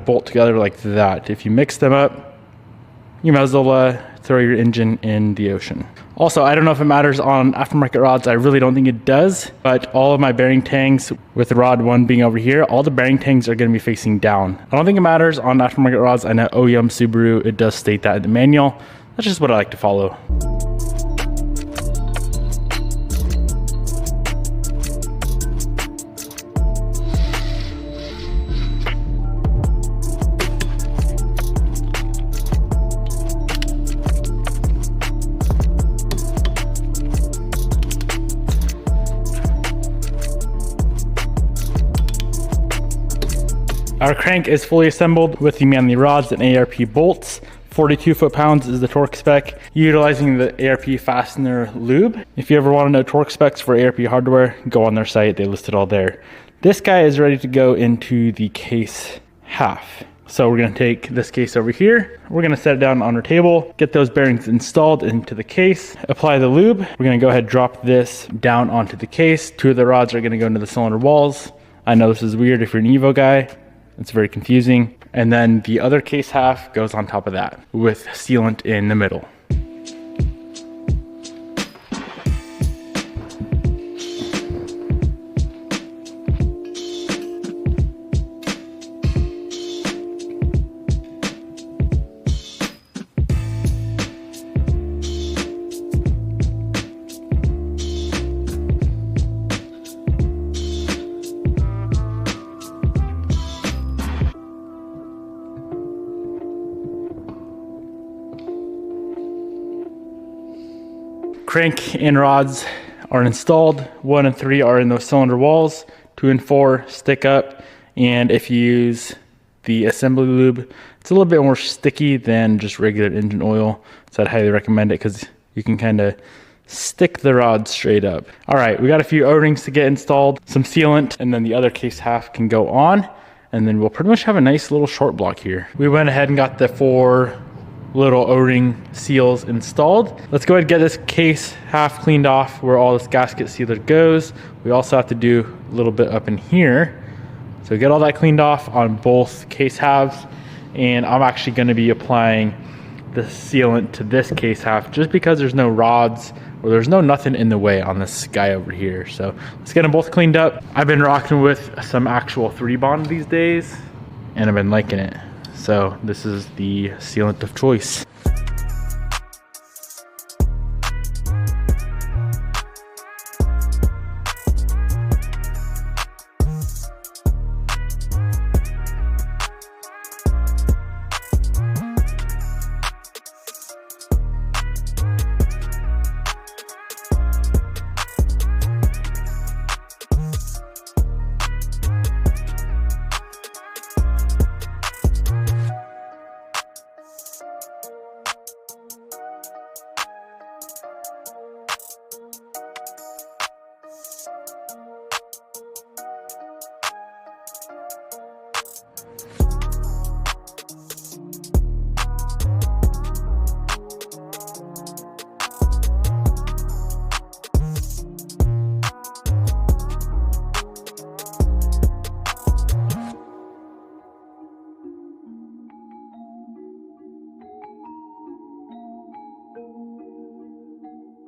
bolt together like that. If you mix them up, you might as well throw your engine in the ocean. Also, I don't know if it matters on aftermarket rods. I really don't think it does, but all of my bearing tangs, with rod 1 being over here, all the bearing tangs are going to be facing down. I don't think it matters on aftermarket rods. I know OEM Subaru, it does state that in the manual. That's just what I like to follow. Our crank is fully assembled with the manly rods and ARP bolts. 42 foot-pounds is the torque spec, utilizing the ARP fastener lube. If you ever want to know torque specs for ARP hardware, go on their site, they list it all there. This guy is ready to go into the case half. So we're going to take this case over here, we're going to set it down on our table, get those bearings installed into the case, apply the lube. We're going to go ahead and drop this down onto the case. 2 of the rods are going to go into the cylinder walls. I know this is weird if you're an Evo guy. It's very confusing. And then the other case half goes on top of that with sealant in the middle. Crank and rods are installed. 1 and 3 are in those cylinder walls. 2 and 4 stick up. And if you use the assembly lube, it's a little bit more sticky than just regular engine oil. So I'd highly recommend it because you can kind of stick the rod straight up. All right, we got a few O-rings to get installed, some sealant, and then the other case half can go on. And then we'll pretty much have a nice little short block here. We went ahead and got the 4 little O-ring seals installed. Let's go ahead and get this case half cleaned off where all this gasket sealer goes. We also have to do a little bit up in here. So get all that cleaned off on both case halves. And I'm actually going to be applying the sealant to this case half just because there's no rods or there's nothing in the way on this guy over here. So let's get them both cleaned up. I've been rocking with some actual 3-bond these days and I've been liking it. So this is the sealant of choice.